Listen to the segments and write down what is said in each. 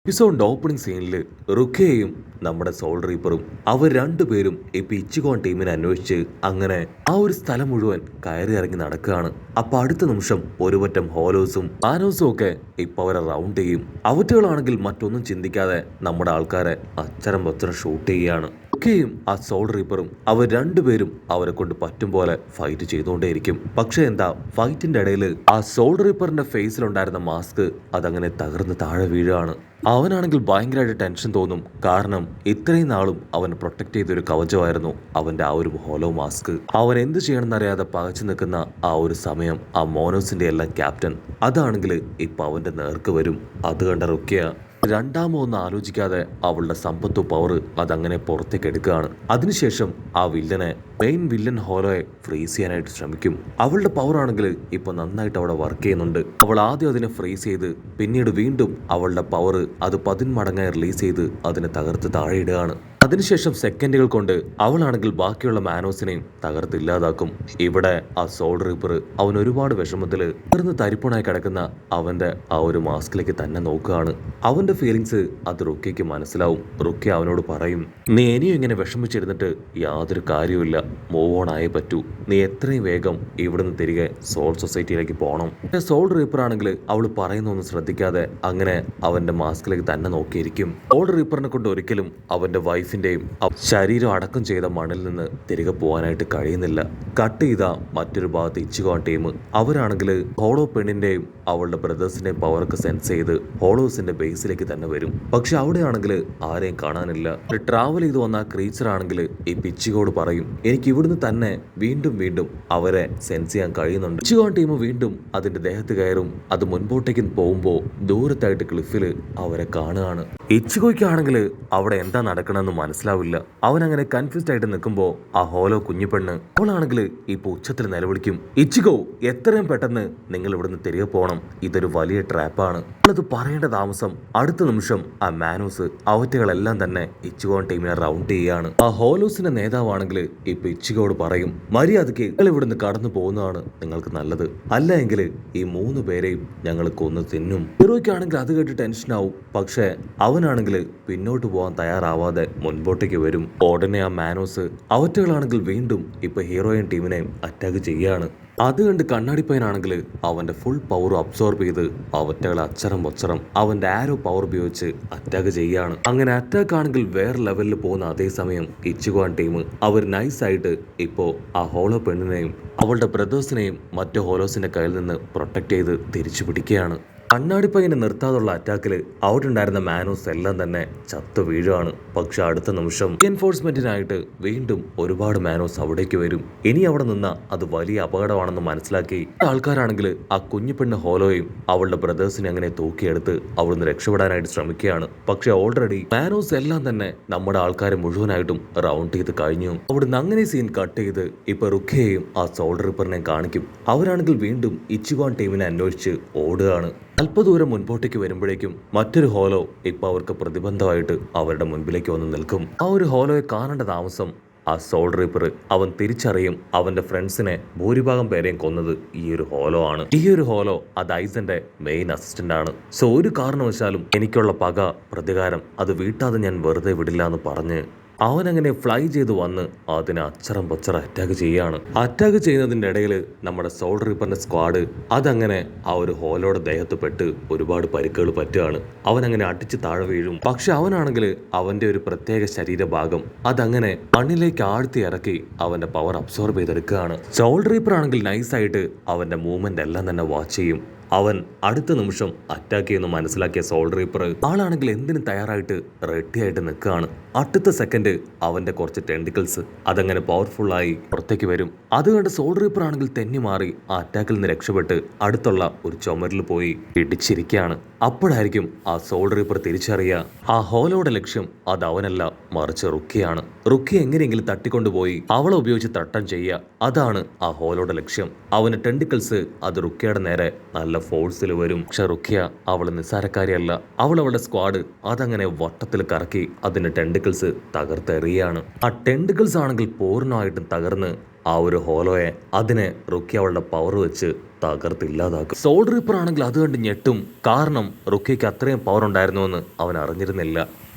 എപ്പിസോഡിന്റെ opening സീനിൽ റുക്കയും നമ്മുടെ soul റീപ്പറും അവർ രണ്ടുപേരും ഇപ്പൊ ഇച്ചിഗോൺ ടീമിനെ അന്വേഷിച്ച് അങ്ങനെ ആ ഒരു സ്ഥലം മുഴുവൻ കയറി ഇറങ്ങി നടക്കുകയാണ്. അപ്പൊ അടുത്ത നിമിഷം ഒരുപറ്റം ഹോലോസും ആനോസും ഒക്കെ ഇപ്പൊ അവരെ റൗണ്ട് ചെയ്യും. അവറ്റുകളാണെങ്കിൽ മറ്റൊന്നും ചിന്തിക്കാതെ നമ്മുടെ ആൾക്കാരെ അച്ചരം പച്ചരം ഷൂട്ട് ചെയ്യുകയാണ്. റുക്കയും ആ സോൾ റീപ്പറും അവർ രണ്ടുപേരും അവരെ കൊണ്ട് പറ്റും പോലെ ഫൈറ്റ് ചെയ്തുകൊണ്ടേയിരിക്കും. പക്ഷെ എന്താ ഫൈറ്റിന്റെ ഇടയിൽ ആ സോൾ റീപ്പറിന്റെ ഫേസിലുണ്ടായിരുന്ന മാസ്ക് അതങ്ങനെ തകർന്ന് താഴെ വീഴുകയാണ്. അവനാണെങ്കിൽ ഭയങ്കരമായിട്ട് ടെൻഷൻ തോന്നും. കാരണം ഇത്രയും നാളും അവൻ പ്രൊട്ടക്ട് ചെയ്തൊരു കവചമായിരുന്നു അവന്റെ ആ ഒരു ഹോലോ മാസ്ക്. അവൻ എന്ത് ചെയ്യണമെന്നറിയാതെ പകച്ചു നിൽക്കുന്ന ആ ഒരു സമയം ആ മോനോസിന്റെ എല്ലാം ക്യാപ്റ്റൻ അതാണെങ്കിൽ ഇപ്പൊ അവന്റെ നേർക്ക് വരും. അത് കണ്ട റുക്കിയ രണ്ടാമോ ഒന്നും ആലോചിക്കാതെ അവളുടെ സമ്പത്തോ പവർ അതങ്ങനെ പുറത്തേക്ക് എടുക്കുകയാണ്. അതിനുശേഷം ആ വില്ലനെ മെയിൻ വില്ലൻ ഹോലോയെ ഫ്രീസ് ചെയ്യാനായിട്ട് ശ്രമിക്കും. അവളുടെ പവർ ആണെങ്കിൽ ഇപ്പൊ നന്നായിട്ട് അവിടെ വർക്ക് ചെയ്യുന്നുണ്ട്. അവൾ ആദ്യം അതിനെ ഫ്രീസ് ചെയ്ത് പിന്നീട് വീണ്ടും അവളുടെ പവർ അത് 10 മടങ്ങായി റിലീസ് ചെയ്ത് അതിനെ തകർത്ത് താഴെ ഇടുകയാണ്. അതിനുശേഷം സെക്കൻഡുകൾ കൊണ്ട് അവളാണെങ്കിൽ ബാക്കിയുള്ള മാനോസിനെയും തകർത്തില്ലാതാക്കും. ഇവിടെ ആ സോൾ റീപ്പർ അവൻ ഒരുപാട് വിഷമത്തില് തീർന്ന് തരിപ്പണായി കിടക്കുന്ന അവന്റെ ആ ഒരു മാസ്കിലേക്ക് തന്നെ നോക്കുകയാണ്. അവന്റെ ഫീലിങ്സ് അത് റുക്കിക്ക് മനസ്സിലാവും. റുക്കി അവനോട് പറയും, നീ ഇനിയും ഇങ്ങനെ വിഷമിച്ചിരുന്നിട്ട് യാതൊരു കാര്യമില്ല, മൂവ് ഓൺ ആയേ പറ്റൂ. നീ എത്രയും വേഗം ഇവിടുന്ന് തിരികെ സോൾ സൊസൈറ്റിയിലേക്ക് പോകണം. സോൾ റീപ്പർ ആണെങ്കിൽ അവൾ പറയുന്നൊന്നും ശ്രദ്ധിക്കാതെ അങ്ങനെ അവന്റെ മാസ്കിലേക്ക് തന്നെ നോക്കിയിരിക്കും. സോൾ റീപ്പറിനെ കൊണ്ട് ഒരിക്കലും അവന്റെ വൈഫിന്റെയും ശരീരം അടക്കം ചെയ്ത മണ്ണിൽ നിന്ന് തിരികെ പോകാനായിട്ട് കഴിയുന്നില്ല. കട്ട് ചെയ്ത മറ്റൊരു ഭാഗത്ത് ഇച്ചിഗോൺ ടീം അവരാണെങ്കിൽ ഹോളോ പെണ്ണിന്റെയും അവളുടെ ബ്രദേഴ്സിന്റെയും പവർക്ക് സെൻസ് ചെയ്ത് ഹോളോസിന്റെ ബേസിലേക്ക് തന്നെ വരും. പക്ഷെ അവിടെയാണെങ്കിൽ ആരെയും കാണാനില്ല. ട്രാവൽ ചെയ്ത് വന്ന ആ ക്രീച്ചർ ആണെങ്കിൽ ഈ പിച്ചിഗോട് പറയും, എനിക്ക് ഇവിടുന്ന് തന്നെ വീണ്ടും വീണ്ടും അവരെ സെൻസ് ചെയ്യാൻ കഴിയുന്നുണ്ട്. ഇച്ചിഗോൺ ടീം വീണ്ടും അതിന്റെ ദേഹത്ത് കയറും. അത് മുൻപോട്ടേക്ക് പോകുമ്പോൾ ദൂരത്തായിട്ട് ക്ലിഫില് അവരെ കാണുകയാണ്. ഇച്ചിഗോയ്ക്കാണെങ്കിൽ അവിടെ എന്താ നടക്കണമെന്ന് മനസ്സിലാവില്ല. അവൻ അങ്ങനെ കൺഫ്യൂസ്ഡ് ആയിട്ട് നിൽക്കുമ്പോൾ ആ ഹോലോ കുഞ്ഞിപ്പെണ്ണ് അവളാണെങ്കിൽ ഇപ്പോൾ ഉച്ചത്തിൽ നിലവിളിക്കും, ഇച്ചിഗോ എത്രയും പെട്ടെന്ന് നിങ്ങൾ ഇവിടുന്ന് തിരികെ പോകണം, ഇതൊരു വലിയ ട്രാപ്പാണ്. അവളത് പറയേണ്ട താമസം അടുത്ത നിമിഷം ആ മാനോസ് അവറ്റകളെല്ലാം തന്നെ ഇച്ചിഗോൺ ടീമിനെ റൗണ്ട് ചെയ്യാണ്. ആ ഹോലോസിന്റെ നേതാവാണെങ്കിൽ ഇപ്പൊ ഇച്ചിഗോട് പറയും, മര്യാദയ്ക്ക് നിങ്ങൾ ഇവിടുന്ന് കടന്നു പോകുന്നതാണ് നിങ്ങൾക്ക് നല്ലത്, അല്ല എങ്കിൽ ഈ 3 പേരെയും ഞങ്ങൾ കൊന്നു തിന്നും. ഹീറോയ്ക്കാണെങ്കിൽ അത് കേട്ട് ടെൻഷൻ ആവും. പക്ഷെ അവനാണെങ്കിൽ പിന്നോട്ട് പോകാൻ തയ്യാറാവാതെ മുൻപോട്ടേക്ക് വരും. ഉടനെ ആ മാനോസ് അവറ്റകളാണെങ്കിൽ വീണ്ടും ഇപ്പൊ ഹീറോയിൻ ടീമിനെയും അറ്റാക്ക് ചെയ്യാണ്. അത് കണ്ട് കണ്ണാടിപ്പയനാണെങ്കിൽ അവന്റെ ഫുൾ പവർ അബ്സോർബ് ചെയ്ത് അവറ്റകളെ അച്ചരം പൊച്ചറം അവന്റെ ആരോ പവർ ഉപയോഗിച്ച് അറ്റാക്ക് ചെയ്യാണ്. അങ്ങനെ അറ്റാക്ക് ആണെങ്കിൽ വേറെ ലെവലിൽ പോകുന്ന അതേ സമയം ഇച്ചിഗോൺ ടീം അവർ നൈസായിട്ട് ഇപ്പോ ആ ഹോളോ പെണ്ണിനെയും അവളുടെ ബ്രദേഴ്സിനെയും മറ്റു ഹോലോസിന്റെ കയ്യിൽ നിന്ന് പ്രൊട്ടക്ട് ചെയ്ത് തിരിച്ചു പിടിക്കുകയാണ്. കണ്ണാടിപ്പയ്യനെ നിർത്താതുള്ള അറ്റാക്കിൽ ഔട്ടുണ്ടായിരുന്ന മാനോസ് എല്ലാം തന്നെ ചത്തു വീഴുകയാണ്. പക്ഷെ അടുത്ത നിമിഷം എൻഫോഴ്സ്മെന്റിനായിട്ട് വീണ്ടും ഒരുപാട് മാനോസ് അവിടേക്ക് വരും. ഇനി അവിടെ നിന്ന അത് വലിയ അപകടമാണെന്ന് മനസ്സിലാക്കി ആൾക്കാരാണെങ്കിൽ ആ കുഞ്ഞിപ്പെണ്ണ് ഹോലോയും അവളുടെ ബ്രദേഴ്സിനെ അങ്ങനെ തൂക്കിയെടുത്ത് അവിടുന്ന് രക്ഷപ്പെടാനായിട്ട് ശ്രമിക്കുകയാണ്. പക്ഷെ ഓൾറെഡി മാനോസ് എല്ലാം തന്നെ നമ്മുടെ ആൾക്കാരെ മുഴുവനായിട്ടും റൗണ്ട് ചെയ്ത് കഴിഞ്ഞു. അവിടുന്ന് അങ്ങനെ സീൻ കട്ട് ചെയ്ത് ഇപ്പൊ റുക്കയെയും ആ സോൾ റീപ്പറിനെയും കാണിക്കും. അവരാണെങ്കിൽ വീണ്ടും ഇച്ചിഗോൺ ടീമിനെ അന്വേഷിച്ച് ഓടുകയാണ്. അല്പദൂരം മുൻപോട്ടേക്ക് വരുമ്പോഴേക്കും മറ്റൊരു ഹോലോ ഇപ്പൊ അവർക്ക് പ്രതിബന്ധമായിട്ട് അവരുടെ മുൻപിലേക്ക് വന്ന് നിൽക്കും. ആ ഒരു ഹോലോയെ കാണേണ്ട താമസം ആ സോൾ റീപ്പർ അവൻ തിരിച്ചറിയും അവന്റെ ഫ്രണ്ട്സിനെ ഭൂരിഭാഗം പേരെയും കൊന്നത് ഈ ഒരു ഹോലോ ആണ്. ഈ ഒരു ഹോലോ അത് ഐസന്റെ മെയിൻ അസിസ്റ്റന്റ് ആണ്. സോ ഒരു കാരണവശാലും എനിക്കുള്ള പക പ്രതികാരം അത് വീട്ടാതെ ഞാൻ വെറുതെ വിടില്ല എന്ന് പറഞ്ഞ് അവനങ്ങനെ ഫ്ലൈ ചെയ്ത് വന്ന് അതിനെ അച്ചറം പൊച്ചറ അറ്റാക്ക് ചെയ്യാണ്. അറ്റാക്ക് ചെയ്യുന്നതിൻ്റെ ഇടയിൽ നമ്മുടെ സോൾ റീപ്പറിന്റെ സ്ക്വാഡ് അതങ്ങനെ ആ ഒരു ഹോലോയുടെ ദേഹത്ത് പെട്ട് ഒരുപാട് പരിക്കുകൾ പറ്റുകയാണ്. അവനങ്ങനെ അടിച്ച് താഴെ വീഴും. പക്ഷെ അവനാണെങ്കിൽ അവന്റെ ഒരു പ്രത്യേക ശരീരഭാഗം അതങ്ങനെ മണ്ണിലേക്ക് ആഴ്ത്തി ഇറക്കി അവന്റെ പവർ അബ്സോർബ് ചെയ്തെടുക്കുകയാണ്. സോൾ റീപ്പർ ആണെങ്കിൽ നൈസായിട്ട് അവന്റെ മൂവ്മെന്റ് എല്ലാം തന്നെ വാച്ച് ചെയ്യും. അവൻ അടുത്ത നിമിഷം അറ്റാക്ക് ചെയ്യുന്നു മനസ്സിലാക്കിയ സോൾ റീപ്പർ ആളാണെങ്കിൽ എന്തിനും തയ്യാറായിട്ട് റെഡിയായിട്ട് നിൽക്കുകയാണ്. അടുത്ത സെക്കൻഡ് അവന്റെ കുറച്ച് ടെൻഡിക്കിൾസ് അതങ്ങനെ പവർഫുള്ളായി പുറത്തേക്ക് വരും. അത് കണ്ട് സോൾ റീപ്പർ ആണെങ്കിൽ തെന്നി മാറി ആ അറ്റാക്കിൽ നിന്ന് രക്ഷപ്പെട്ട് അടുത്തുള്ള ഒരു ചുമരിൽ പോയി ഇടിച്ചിരിക്കുകയാണ്. അപ്പോഴായിരിക്കും ആ സോൾ റീപ്പർ തിരിച്ചറിയുക ആ ഹോലോയുടെ ലക്ഷ്യം അത് അവനല്ല മറിച്ച് റുക്കിയാണ്. റുക്കി എങ്ങനെയെങ്കിലും തട്ടിക്കൊണ്ടുപോയി അവളെ ഉപയോഗിച്ച് തട്ടം ചെയ്യുക, അതാണ് ആ ഹോലോയുടെ ലക്ഷ്യം. അവന് ടെൻഡിക്കിൾസ് അത് റുക്കിയുടെ നേരെ നല്ല ഫോഴ്സിൽ വരും. പക്ഷെ റുക്കിയ അവള് നിസ്സാരക്കാരിയല്ല. അവളുടെ സ്ക്വാഡ് അതങ്ങനെ വട്ടത്തിൽ കറക്കി അതിന്റെ ടെൻഡിക്കിൾസ് തകർത്തെറിയാണ്. ആ ടെൻഡിക്കിൾസ് ആണെങ്കിൽ പൂർണ്ണമായിട്ടും തകർന്ന് ആ ഒരു ഹോലോയെ അതിനെ റുക്കി അവളുടെ പവർ വെച്ച് തകർത്തില്ലാതാക്കും. സോൾ റീപ്പർ ആണെങ്കിൽ അത് കണ്ട് ഞെട്ടും. കാരണം റുക്കിയയ്ക്ക് അത്രയും പവർ ഉണ്ടായിരുന്നുവെന്ന് അവൻ അറിഞ്ഞിരുന്നില്ല.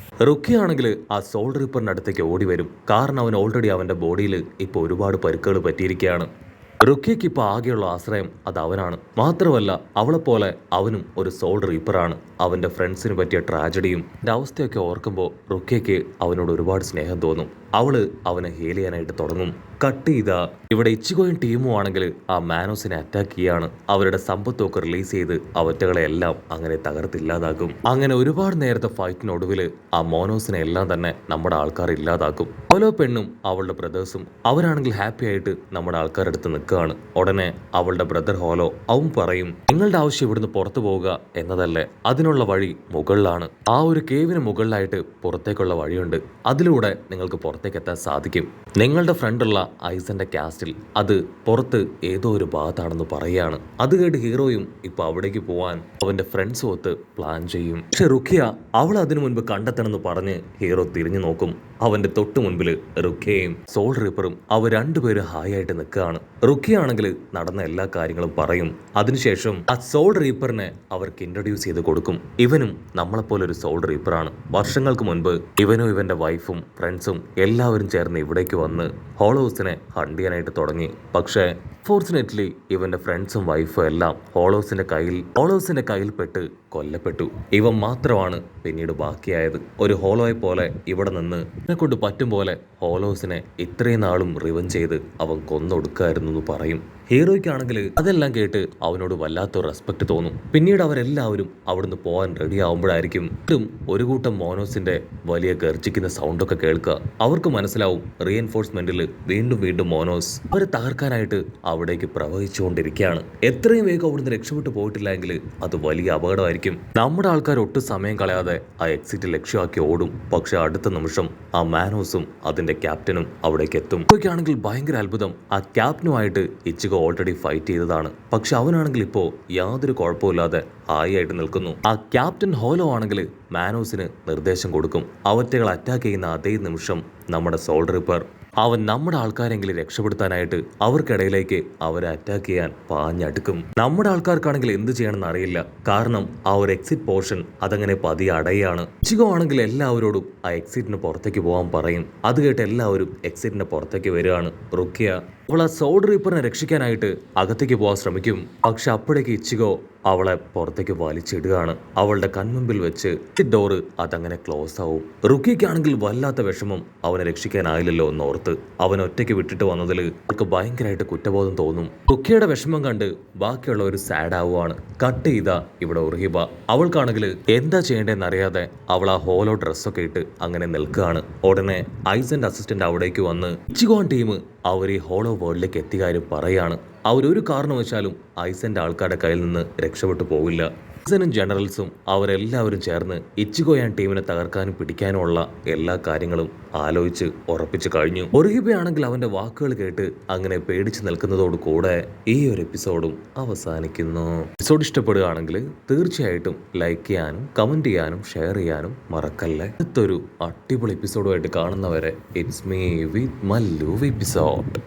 റുക്കിയാണെങ്കിൽ ആ സോൾ റീപ്പറിന്റെ അടുത്തേക്ക് ഓടി വരും. കാരണം അവൻ ഓൾറെഡി അവന്റെ ബോഡിയിൽ ഇപ്പോൾ ഒരുപാട് പരുക്കുകൾ പറ്റിയിരിക്കുകയാണ്. റുക്കിയയ്ക്ക് ഇപ്പോൾ ആകെയുള്ള ആശ്രയം അത് അവനാണ്. മാത്രമല്ല അവളെപ്പോലെ അവനും ഒരു സോൾ റീപ്പറാണ്. അവന്റെ ഫ്രണ്ട്സിന് പറ്റിയ ട്രാജഡിയും അവസ്ഥയൊക്കെ ഓർക്കുമ്പോൾ റുക്കിയയ്ക്ക് അവനോട് ഒരുപാട് സ്നേഹം തോന്നും. അവള് അവനെ ഹീൽ ചെയ്യാനായിട്ട് തുടങ്ങും. കട്ട് ചെയ്ത ഇവിടെ ഇച്ചിഗോയും ടീമും ആണെങ്കിൽ ആ മാനോസിനെ അറ്റാക്ക് ചെയ്യാണ്. അവരുടെ സമ്പത്തൊക്കെ റിലീസ് ചെയ്ത് അവറ്റകളെ എല്ലാം അങ്ങനെ തകർത്തില്ലാതാക്കും. അങ്ങനെ ഒരുപാട് നേരത്തെ ഫൈറ്റിനൊടുവിൽ ആ മോനോസിനെ എല്ലാം തന്നെ നമ്മുടെ ആൾക്കാർ ഇല്ലാതാക്കും. ഓരോ പെണ്ണും അവളുടെ ബ്രദേഴ്സും അവരാണെങ്കിൽ ഹാപ്പി ആയിട്ട് നമ്മുടെ ആൾക്കാരെടുത്ത് നിൽക്കുകയാണ്. ഉടനെ അവളുടെ ബ്രദർ ഹോലോ അവൻ പറയും, നിങ്ങളുടെ ആവശ്യം ഇവിടുന്ന് പുറത്തു പോവുക എന്നതല്ലേ, അതിനുള്ള വഴി മുകളിലാണ്. ആ ഒരു കേവിന് മുകളിലായിട്ട് പുറത്തേക്കുള്ള വഴിയുണ്ട്. അതിലൂടെ നിങ്ങൾക്ക് പുറത്തേക്ക് എത്താൻ സാധിക്കും. നിങ്ങളുടെ ഫ്രണ്ടുള്ള ഐസന്റെ കാസ്റ്റിൽ അത് പുറത്ത് ഏതോ ഒരു ഭാഗത്താണെന്ന് പറയുകയാണ്. അത് കേട്ട് ഹീറോയും ഇപ്പൊ അവിടേക്ക് പോവാൻ അവന്റെ ഫ്രണ്ട്സും ഒത്ത് പ്ലാൻ ചെയ്യും. പക്ഷെ റുക്കിയ അവൾ അതിനു മുൻപ് കണ്ടെത്തണമെന്ന് പറഞ്ഞ് ഹീറോ തിരിഞ്ഞു നോക്കും. അവന്റെ തൊട്ടു മുൻപിൽ റുക്കിയയും സോൾ റീപ്പറും അവർ രണ്ടുപേരും ഹായ് ആയിട്ട് നിൽക്കുകയാണ്. റുക്കിയ ആണെങ്കിൽ നടന്ന എല്ലാ കാര്യങ്ങളും പറയും. അതിനുശേഷം ആ സോൾ റീപ്പറിനെ അവർക്ക് ഇൻട്രൊഡ്യൂസ് ചെയ്ത് കൊടുക്കും. ഇവനും നമ്മളെപ്പോലെ ഒരു സോൾ റീപ്പറാണ്. വർഷങ്ങൾക്ക് മുൻപ് ഇവനും ഇവന്റെ വൈഫും ഫ്രണ്ട്സും എല്ലാവരും ചേർന്ന് ഇവിടേക്ക് വന്ന് ഹോളോസിനെ ഹണ്ട് ചെയ്യാനായിട്ട് തുടങ്ങി. പക്ഷേ ഫോർച്ചുനേറ്റ്ലി ഇവന്റെ ഫ്രണ്ട്സും വൈഫും എല്ലാം ഹോളോസിന്റെ കയ്യിൽപ്പെട്ട് കൊല്ലപ്പെട്ടു. ഇവൻ മാത്രമാണ് പിന്നീട് ബാക്കിയായത്. ഒരു ഹോളോയെ പോലെ ഇവിടെ നിന്ന് കൊണ്ട് പറ്റും പോലെ ഹോളോസിനെ ഇത്രയും നാളും റിവഞ്ച് ചെയ്ത് അവൻ കൊന്നൊടുക്കായിരുന്നു എന്ന് പറയും. ഹീറോയ്ക്കാണെങ്കിൽ അതെല്ലാം കേട്ട് അവനോട് വല്ലാത്തൊരു റെസ്പെക്ട് തോന്നും. പിന്നീട് അവരെല്ലാവരും അവിടുന്ന് പോകാൻ റെഡി ആവുമ്പോഴായിരിക്കും ഒരു കൂട്ടം മോനോസിന്റെ വലിയ ഗർജിക്കുന്ന സൗണ്ടൊക്കെ കേൾക്കുക. അവർക്ക് മനസ്സിലാവും റീഎൻഫോഴ്സ്മെന്റിൽ വീണ്ടും വീണ്ടും മോനോസ് അവരെ തകർക്കാനായിട്ട് അവിടേക്ക് പ്രവഹിച്ചുകൊണ്ടിരിക്കുകയാണ്. എത്രയും വേഗം അവിടുന്ന് രക്ഷപ്പെട്ടു പോയിട്ടില്ലെങ്കിൽ അത് വലിയ അപകടമായിരിക്കും. നമ്മുടെ ആൾക്കാർ ഒട്ടും സമയം കളയാതെ ആ എക്സിറ്റ് ലക്ഷ്യമാക്കി ഓടും. പക്ഷെ അടുത്ത നിമിഷം ആ മാനോസും അതിന്റെ ക്യാപ്റ്റനും അവിടേക്ക് എത്തും. ഇതൊക്കെയാണെങ്കിൽ ഭയങ്കര അത്ഭുതം. ആ ക്യാപ്റ്റനുമായിട്ട് ഇച്ചിഗോ ഓൾറെഡി ഫൈറ്റ് ചെയ്തതാണ്. പക്ഷെ അവനാണെങ്കിൽ ഇപ്പോൾ യാതൊരു കുഴപ്പമില്ലാതെ ആയിട്ട് നിൽക്കുന്നു. ആ ക്യാപ്റ്റൻ ഹോലോ ആണെങ്കിൽ മാനോസിന് നിർദ്ദേശം കൊടുക്കും. അവറ്റകൾ അറ്റാക്ക് ചെയ്യുന്ന അതേ നിമിഷം നമ്മുടെ സോൾ റീപ്പർ അവൻ നമ്മുടെ ആൾക്കാരെങ്കിലും രക്ഷപ്പെടുത്താനായിട്ട് അവർക്കിടയിലേക്ക് അവരെ അറ്റാക്ക് ചെയ്യാൻ പാഞ്ഞടുക്കും. നമ്മുടെ ആൾക്കാർക്കാണെങ്കിൽ എന്ത് ചെയ്യണമെന്ന് അറിയില്ല. കാരണം ആ ഒരു എക്സിറ്റ് പോർഷൻ അതങ്ങനെ പതിയെ അടയാണ്. ഇച്ചിഗോ ആണെങ്കിൽ എല്ലാവരോടും ആ എക്സിറ്റിന് പുറത്തേക്ക് പോകാൻ പറയും. അത് കേട്ട് എല്ലാവരും എക്സിറ്റിന് പുറത്തേക്ക് വരികയാണ്. റുക്കിയ അവൾ ആ സോൾ റീപ്പറിനെ രക്ഷിക്കാനായിട്ട് അകത്തേക്ക് പോകാൻ ശ്രമിക്കും. പക്ഷെ അപ്പോഴേക്ക് ഇച്ചിഗോ അവളെ പുറത്തേക്ക് വലിച്ചിടുകയാണ്. അവളുടെ കൺമുമ്പിൽ വെച്ച് ഡോറ് അതങ്ങനെ ക്ലോസ് ആവും. റുക്കിക്കാണെങ്കിൽ വല്ലാത്ത വിഷമം അവനെ രക്ഷിക്കാനായില്ലല്ലോ എന്നോർത്ത്. അവൻ ഒറ്റയ്ക്ക് വിട്ടിട്ട് വന്നതിൽ അവൾക്ക് ഭയങ്കരമായിട്ട് കുറ്റബോധം തോന്നും. റുക്കിയുടെ വിഷമം കണ്ട് ബാക്കിയുള്ള ഒരു സാഡ് ആവുകയാണ്. കട്ട് ചെയ്ത ഇവിടെ ഉർഹിബ അവൾക്കാണെങ്കിൽ എന്താ ചെയ്യേണ്ടതെന്ന് അറിയാതെ അവൾ ആ ഹോലോ ഡ്രസ്സൊക്കെ ഇട്ട് അങ്ങനെ നിൽക്കുകയാണ്. ഉടനെ ഐസന്റെ അസിസ്റ്റന്റ് അവിടേക്ക് വന്ന് ഇച്ചിഗോൺ ടീം അവർ ഈ ഹോളോ വേൾഡിലേക്ക് എത്തിയ കാര്യം പറയാണ്. അവരൊരു കാരണവശാലും ഐസന്റെ ആൾക്കാരുടെ കയ്യിൽ നിന്ന് രക്ഷപ്പെട്ടു പോവില്ല. ഐസനും ജനറൽസും അവരെല്ലാവരും ചേർന്ന് ഇച്ചിഗോയാൻ ടീമിനെ തകർക്കാനും പിടിക്കാനും ഉള്ള എല്ലാ കാര്യങ്ങളും ആലോചിച്ച് ഉറപ്പിച്ചു കഴിഞ്ഞു. ഒറിഹിബയാണെങ്കിൽ അവന്റെ വാക്കുകൾ കേട്ട് അങ്ങനെ പേടിച്ച് നിൽക്കുന്നതോട് കൂടെ ഈ ഒരു എപ്പിസോഡും അവസാനിക്കുന്നു. എപ്പിസോഡ് ഇഷ്ടപ്പെടുകയാണെങ്കിൽ തീർച്ചയായിട്ടും ലൈക്ക് ചെയ്യാനും കമന്റ് ചെയ്യാനും ഷെയർ ചെയ്യാനും മറക്കല്ലേ. അടുത്തൊരു അടിപൊളി എപ്പിസോഡുമായിട്ട് കാണുന്നവരെ it's me with Mallu episode.